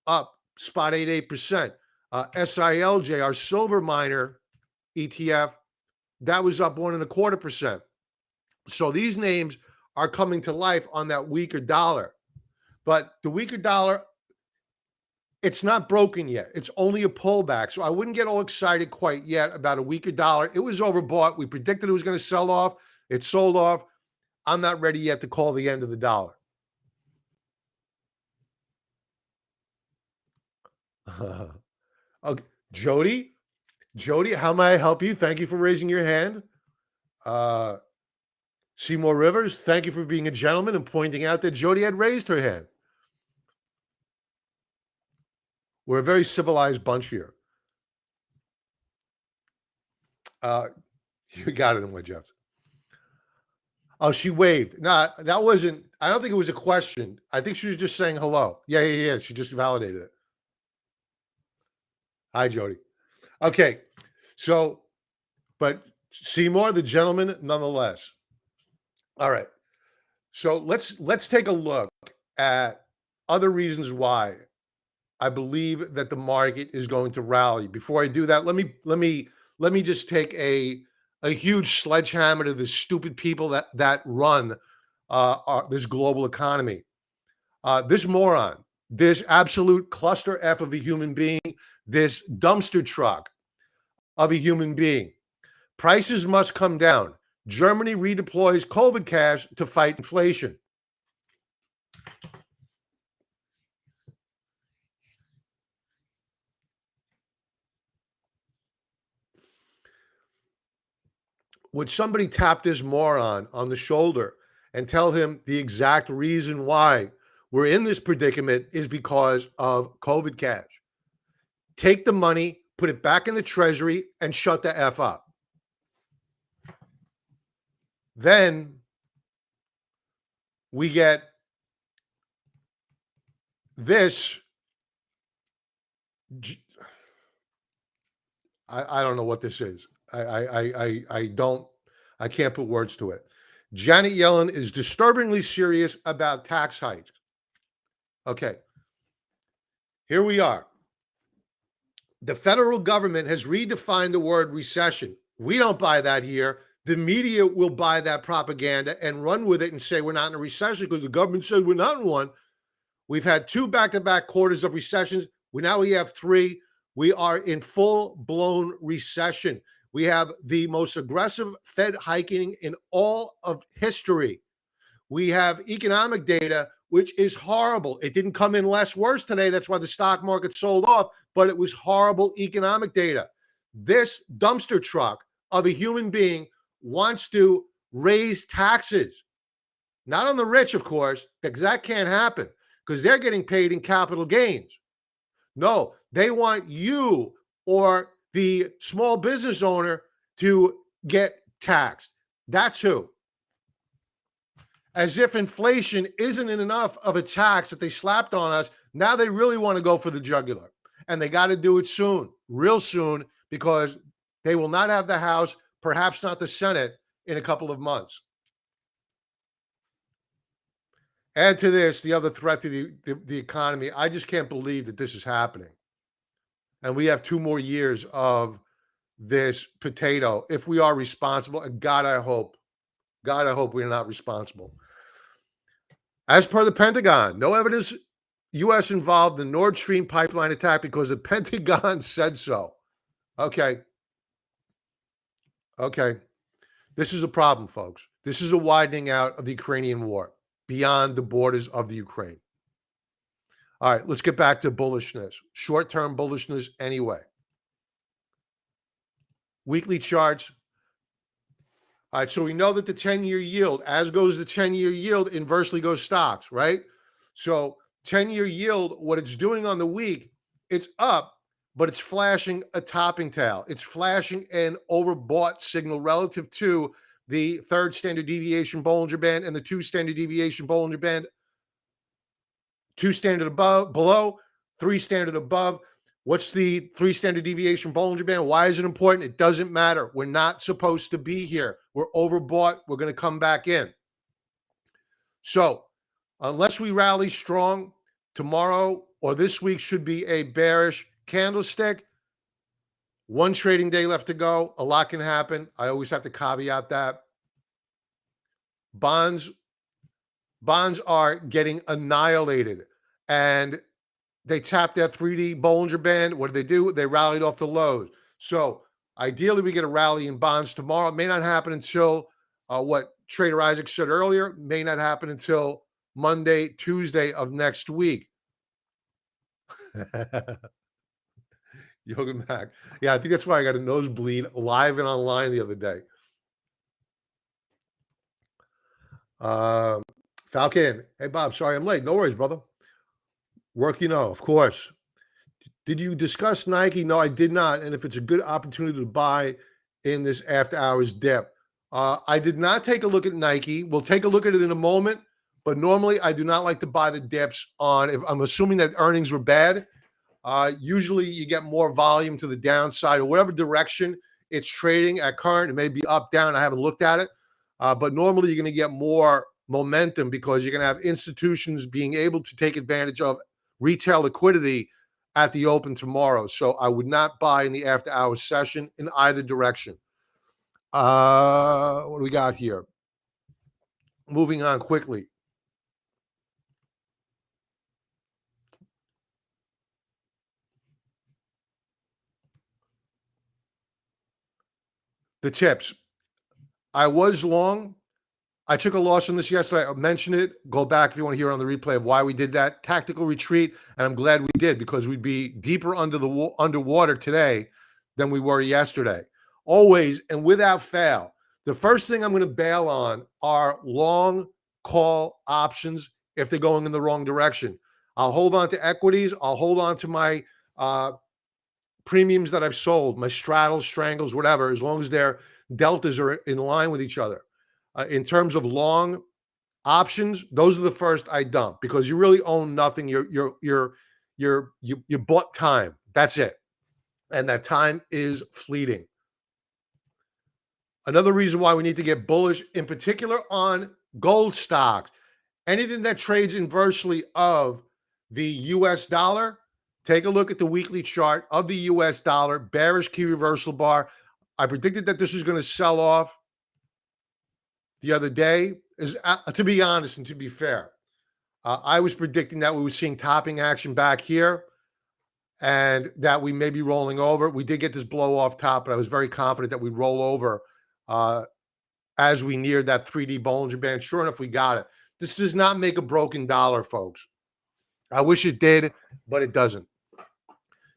up spot 88%. SILJ, our silver miner ETF, that was up 1.25%. So these names are coming to life on that weaker dollar. But the weaker dollar, it's not broken yet. It's only a pullback. So I wouldn't get all excited quite yet about a weaker dollar. It was overbought. We predicted it was going to sell off. It sold off. I'm not ready yet to call the end of the dollar. Okay, Jody, how may I help you? Thank you for raising your hand. Seymour Rivers, thank you for being a gentleman and pointing out that Jody had raised her hand. We're a very civilized bunch here. You got it in my jets. Oh, she waved. No, that wasn't, I don't think it was a question. I think she was just saying hello. Yeah. She just validated it. Hi, Jody. Okay. So, but Seymour, the gentleman, nonetheless. All right. So let's take a look at other reasons why I believe that the market is going to rally. Before I do that, let me just take a huge sledgehammer to the stupid people that run this global economy. This moron, this absolute cluster F of a human being, this dumpster truck of a human being. Prices must come down. Germany redeploys COVID cash to fight inflation. Would somebody tap this moron on the shoulder and tell him the exact reason why we're in this predicament is because of COVID cash? Take the money, put it back in the treasury, and shut the F up. Then we get this. I don't know what this is. I can't put words to it. Janet Yellen is disturbingly serious about tax hikes. Okay. Here we are. The federal government has redefined the word recession. We don't buy that here. The media will buy that propaganda and run with it and say we're not in a recession because the government said we're not in one. We've had 2 back-to-back quarters of recessions. We have 3. We are in full-blown recession. We have the most aggressive Fed hiking in all of history. We have economic data, which is horrible. It didn't come in less worse today. That's why the stock market sold off, but it was horrible economic data. This dumpster truck of a human being wants to raise taxes. Not on the rich, of course, because that can't happen because they're getting paid in capital gains. No, they want you or the small business owner to get taxed. That's who. As if inflation isn't enough of a tax that they slapped on us, now they really want to go for the jugular. And they got to do it soon, real soon, because they will not have the House, perhaps not the Senate, in a couple of months. Add to this the other threat to the economy. I just can't believe that this is happening. And we have 2 more years of this potato if we are responsible. And God, I hope we're not responsible. As per the Pentagon, no evidence U.S. involved in the Nord Stream pipeline attack because the Pentagon said so. Okay. This is a problem, folks. This is a widening out of the Ukrainian war beyond the borders of the Ukraine. All right, let's get back to bullishness. Short-term bullishness anyway. Weekly charts. All right, so we know that the 10-year yield, as goes the 10-year yield, inversely goes stocks, right? So 10-year yield, what it's doing on the week, it's up, but it's flashing a topping tail. It's flashing an overbought signal relative to the 3rd standard deviation Bollinger Band and the 2 standard deviation Bollinger Band. 2 standard above, below, 3 standard above. What's the 3 standard deviation Bollinger Band? Why is it important? It doesn't matter. We're not supposed to be here. We're overbought. We're going to come back in. So unless we rally strong, tomorrow or this week should be a bearish candlestick. 1 trading day left to go. A lot can happen. I always have to caveat that. Bonds are getting annihilated, and they tapped that 3D Bollinger Band. What did they do? They rallied off the lows. So ideally, we get a rally in bonds tomorrow. It may not happen until what Trader Isaac said earlier. May not happen until Monday, Tuesday of next week. Yoga Mac. Yeah, I think that's why I got a nosebleed live and online the other day. Falcon. Hey, Bob. Sorry I'm late. No worries, brother. Work, of course. Did you discuss Nike? No, I did not. And if it's a good opportunity to buy in this after hours dip. I did not take a look at Nike. We'll take a look at it in a moment. But normally I do not like to buy the dips on, if I'm assuming that earnings were bad. Usually you get more volume to the downside or whatever direction it's trading at current. It may be up, down. I haven't looked at it. But normally you're going to get more momentum because you're going to have institutions being able to take advantage of retail liquidity at the open tomorrow. So I would not buy in the after hours session in either direction. What do we got here? Moving on quickly. The tips. I was long. I took a loss on this yesterday. I mentioned it. Go back if you want to hear on the replay of why we did that. Tactical retreat, and I'm glad we did because we'd be deeper underwater today than we were yesterday. Always and without fail, the first thing I'm going to bail on are long call options if they're going in the wrong direction. I'll hold on to equities. I'll hold on to my premiums that I've sold, my straddles, strangles, whatever, as long as their deltas are in line with each other. In terms of long options, those are the first I dump because you really own nothing. You bought time. That's it, and that time is fleeting. Another reason why we need to get bullish, in particular on gold stocks, anything that trades inversely of the U.S. dollar. Take a look at the weekly chart of the U.S. dollar, bearish key reversal bar. I predicted that this was going to sell off the other day. To be honest and to be fair, I was predicting that we were seeing topping action back here and that we may be rolling over. We did get this blow off top, but I was very confident that we'd roll over as we neared that 3D Bollinger Band. Sure enough, we got it. This does not make a broken dollar, folks. I wish it did, but it doesn't.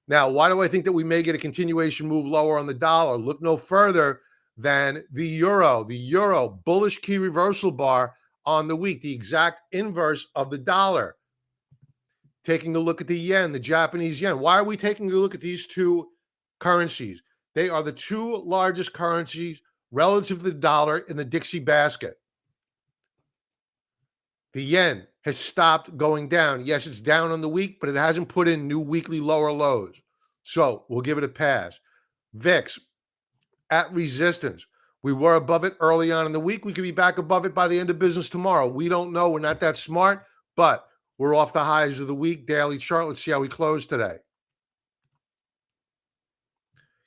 Now, why do I think that we may get a continuation move lower on the dollar? Look no further than the euro. The euro bullish key reversal bar on the week, the exact inverse of the dollar. Taking a look at the yen, the Japanese yen. Why are we taking a look at these two currencies? They are the two largest currencies relative to the dollar in the Dixie basket. The yen has stopped going down. Yes, it's down on the week, but it hasn't put in new weekly lower lows. So we'll give it a pass. VIX at resistance. We were above it early on in the week. We could be back above it by the end of business tomorrow. We don't know. We're not that smart, but we're off the highs of the week. Daily chart. Let's see how we close today.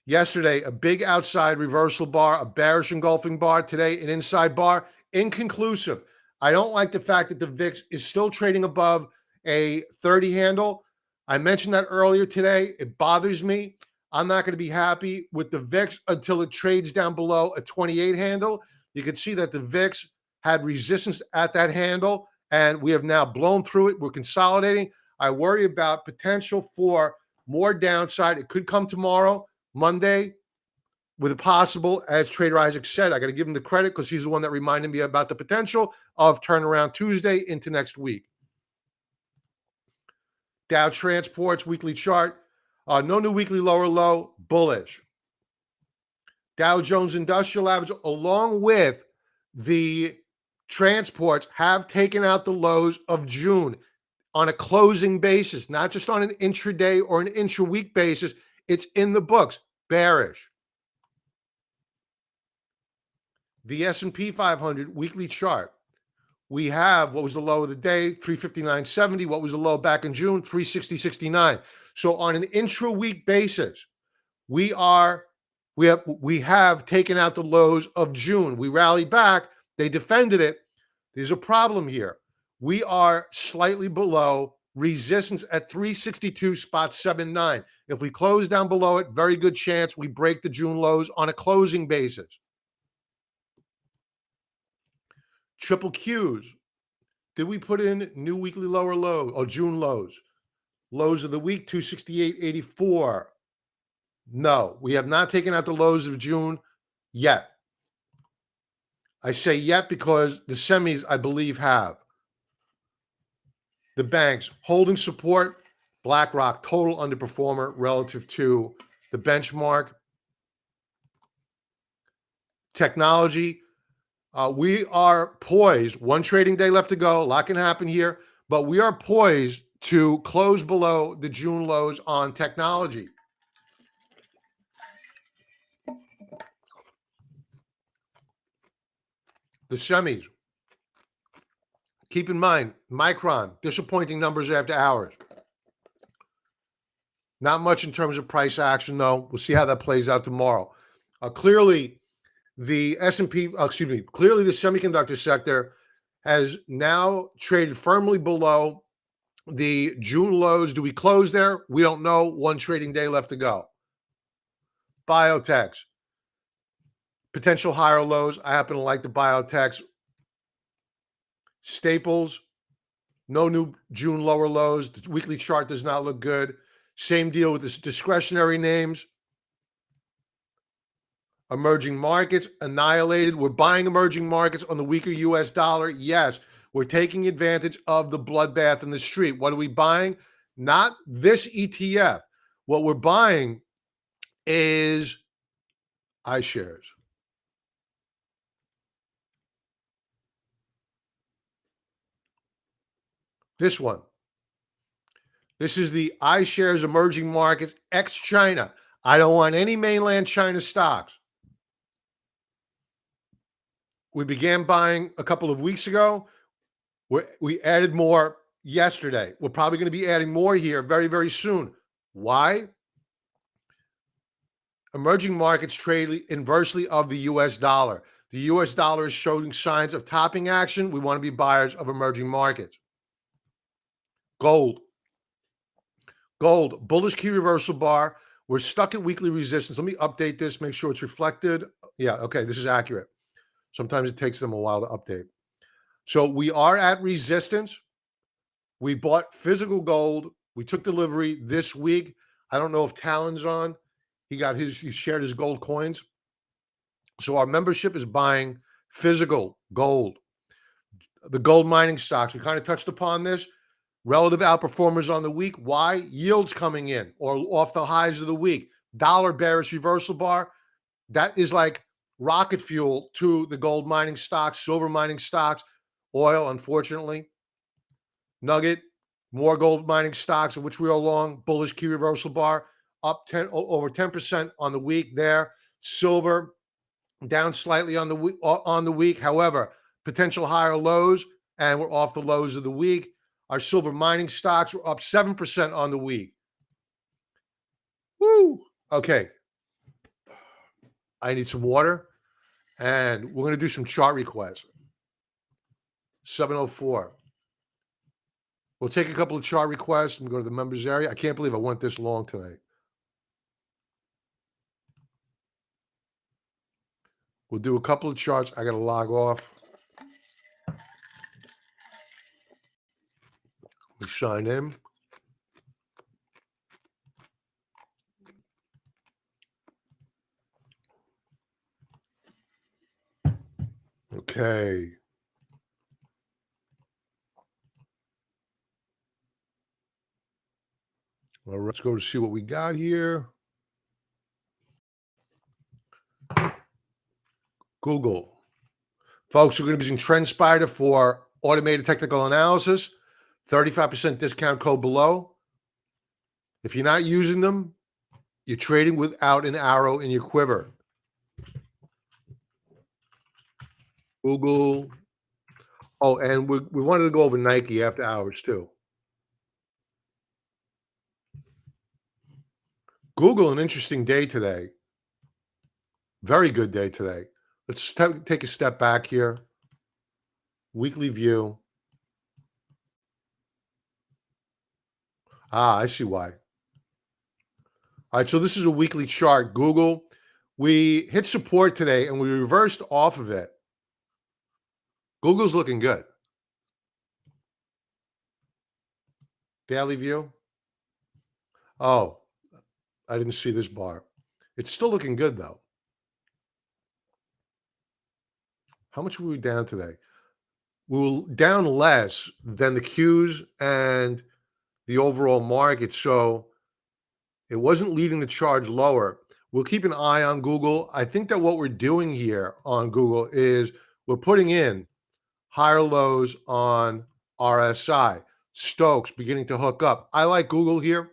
Yesterday, a big outside reversal bar, a bearish engulfing bar. Today, an inside bar. Inconclusive. I don't like the fact that the VIX is still trading above a 30 handle. I mentioned that earlier today. It bothers me. I'm not going to be happy with the VIX until it trades down below a 28 handle. You can see that the VIX had resistance at that handle, and we have now blown through it. We're consolidating. I worry about potential for more downside. It could come tomorrow, Monday, with a possible, as Trader Isaac said, I got to give him the credit because he's the one that reminded me about the potential of turnaround Tuesday into next week. Dow Transports weekly chart, no new weekly lower low, bullish. Dow Jones Industrial Average, along with the transports, have taken out the lows of June on a closing basis, not just on an intraday or an intra-week basis. It's in the books, bearish. The S&P 500 weekly chart, we have what was the low of the day, 359.70. What was the low back in June, 360.69. So on an intra-week basis, we have taken out the lows of June. We rallied back. They defended it. There's a problem here. We are slightly below resistance at 362.79. If we close down below it, very good chance we break the June lows on a closing basis. Triple Qs. Did we put in new weekly lower low or June lows? Lows of the week, 268.84. No, we have not taken out the lows of June yet. I say yet because the semis, I believe, have. The banks holding support. BlackRock, total underperformer relative to the benchmark. Technology. We are poised. One trading day left to go. A lot can happen here, but we are poised to close below the June lows on technology. The semis. Keep in mind, Micron, disappointing numbers after hours. Not much in terms of price action, though. We'll see how that plays out tomorrow. Clearly, the clearly the semiconductor sector has now traded firmly below the June lows. Do we close there? We don't know. One trading day left to go. Biotechs. Potential higher lows. I happen to like the biotechs. Staples. No new June lower lows. The weekly chart does not look good. Same deal with the discretionary names. Emerging markets annihilated. We're buying emerging markets on the weaker U.S. dollar. Yes, we're taking advantage of the bloodbath in the street. What are we buying? Not this ETF. What we're buying is iShares. This one. This is the iShares emerging markets ex-China. I don't want any mainland China stocks. We began buying a couple of weeks ago. We added more yesterday. We're probably going to be adding more here very, very soon. Why? Emerging markets trade inversely of the U.S. dollar. The U.S. dollar is showing signs of topping action. We want to be buyers of emerging markets. Gold. Gold, bullish key reversal bar. We're stuck at weekly resistance. Let me update this, make sure it's reflected. Yeah, okay, this is accurate. Sometimes it takes them a while to update. So we are at resistance. We bought physical gold. We took delivery this week. I don't know if Talon's on. He shared his gold coins. So our membership is buying physical gold. The gold mining stocks, we kind of touched upon this. Relative outperformers on the week. Why? Yields coming in or off the highs of the week. Dollar bearish reversal bar. That is like rocket fuel to the gold mining stocks, silver mining stocks, oil, unfortunately. Nugget, more gold mining stocks, of which we are long. Bullish key reversal bar, up over 10% on the week there. Silver, down slightly on the week. However, potential higher lows, and we're off the lows of the week. Our silver mining stocks were up 7% on the week. Woo! Okay. I need some water, and we're going to do some chart requests. 7:04. We'll take a couple of chart requests and go to the members area. I can't believe I went this long tonight. We'll do a couple of charts. I got to log off. We sign in. Okay. Well, let's go to see what we got here. Google. Folks, we're going to be using TrendSpider for automated technical analysis. 35% discount code below. If you're not using them, you're trading without an arrow in your quiver. Google. Oh, and we wanted to go over Nike after hours too. Google, an interesting day today. Very good day today. Let's take a step back here. Weekly view. Ah, I see why. All right, so this is a weekly chart. Google, we hit support today and we reversed off of it. Google's looking good. Daily view. Oh, I didn't see this bar. It's still looking good though. How much were we down today? We were down less than the Qs and the overall market, so it wasn't leading the charge lower. We'll keep an eye on Google. I think that what we're doing here on Google is we're putting in higher lows on RSI. Stokes beginning to hook up. I like Google here.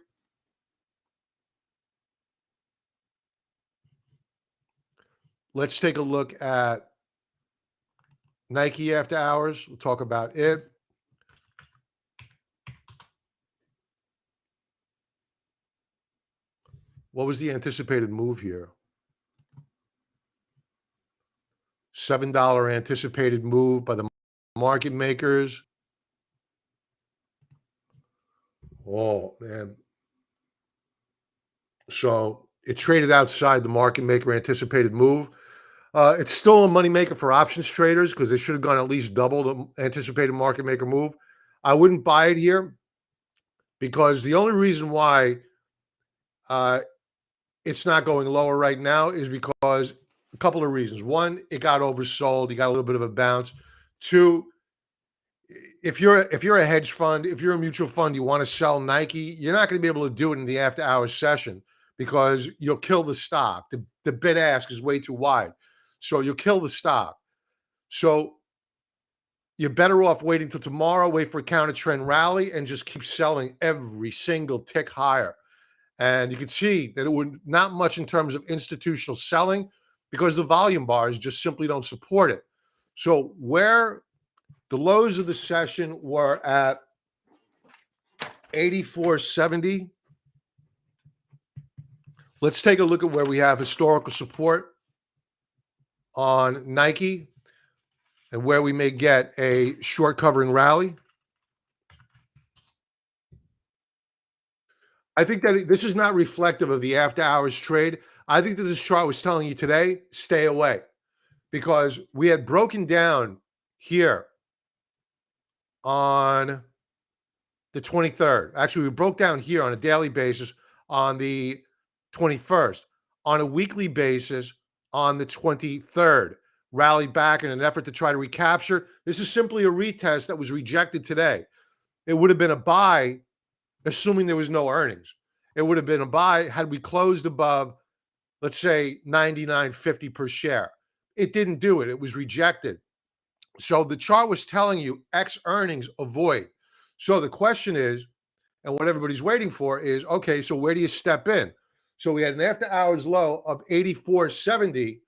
Let's take a look at Nike after hours. We'll talk about it. What was the anticipated move here? $7 anticipated move by the market makers. Oh, man. So it traded outside the market maker anticipated move. It's still a money maker for options traders because they should have gone at least double the anticipated market maker move. I wouldn't buy it here because the only reason why it's not going lower right now is because a couple of reasons. One, it got oversold. You got a little bit of a bounce. Two, if you're a hedge fund, if you're a mutual fund, you want to sell Nike, you're not going to be able to do it in the after hours session because you'll kill the stock. The bid ask is way too wide. So you'll kill the stock. So you're better off waiting till tomorrow, wait for a counter trend rally, and just keep selling every single tick higher. And you can see that it would not much in terms of institutional selling because the volume bars just simply don't support it. So where the lows of the session were at 84.70. Let's take a look at where we have historical support on Nike and where we may get a short covering rally. I think that this is not reflective of the after hours trade. I think that this chart was telling you today, stay away, because we had broken down here on the 23rd. Actually, we broke down here on a daily basis on the 21st, on a weekly basis on the 23rd. Rallied back in an effort to try to recapture. This is simply a retest that was rejected today. It would have been a buy, assuming there was no earnings. It would have been a buy had we closed above, let's say, 99.50 per share. It didn't do it. It was rejected. So the chart was telling you X earnings, avoid. So the question is, and what everybody's waiting for is, okay, so where do you step in? So we had an after hours low of 84.70.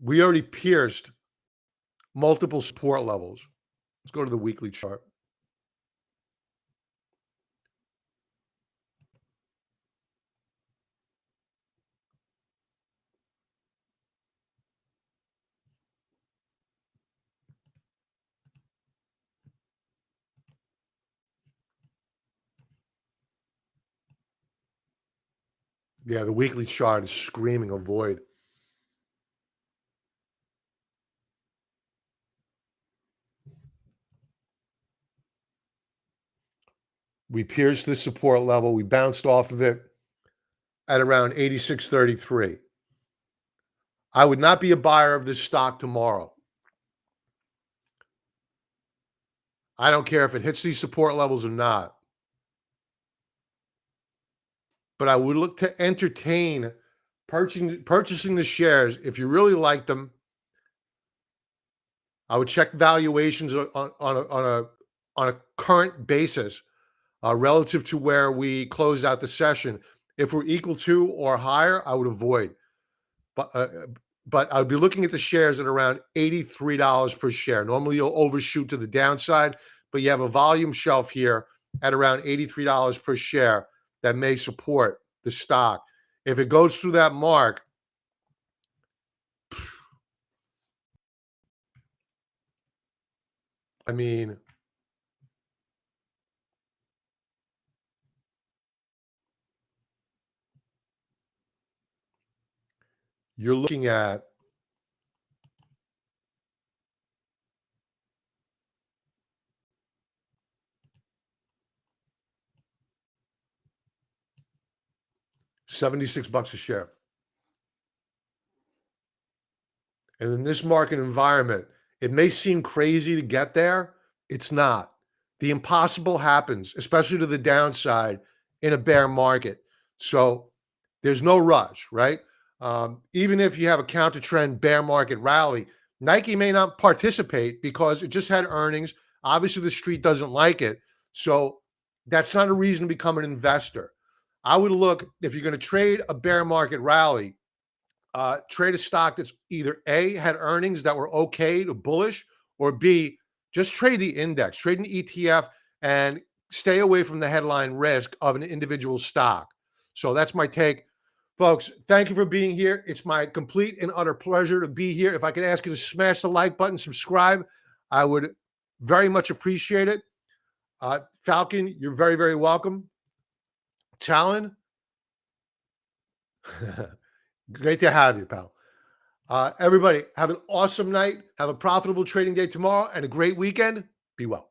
We already pierced multiple support levels. Let's go to the weekly chart. Yeah, the weekly chart is screaming avoid. We pierced the support level. We bounced off of it at around 86.33. I would not be a buyer of this stock tomorrow. I don't care if it hits these support levels or not. But I would look to entertain purchasing the shares if you really like them. I would check valuations on a current basis relative to where we closed out the session. If we're equal to or higher, I would avoid. But I would be looking at the shares at around $83 per share. Normally, you'll overshoot to the downside, but you have a volume shelf here at around $83 per share that may support the stock. If it goes through that mark, I mean, you're looking at $76 a share. And in this market environment, it may seem crazy to get there. It's not. The impossible happens, especially to the downside in a bear market. So there's no rush, right? Even if you have a counter trend bear market rally, Nike may not participate because it just had earnings. Obviously, the street doesn't like it. So that's not a reason to become an investor. I would look, if you're going to trade a bear market rally, trade a stock that's either A, had earnings that were okay to bullish, or B, just trade the index, trade an ETF, and stay away from the headline risk of an individual stock. So that's my take. Folks, thank you for being here. It's my complete and utter pleasure to be here. If I could ask you to smash the like button, subscribe, I would very much appreciate it. Falcon, you're very, very welcome. Talon, great to have you, pal. Everybody, have an awesome night. Have a profitable trading day tomorrow and a great weekend. Be well.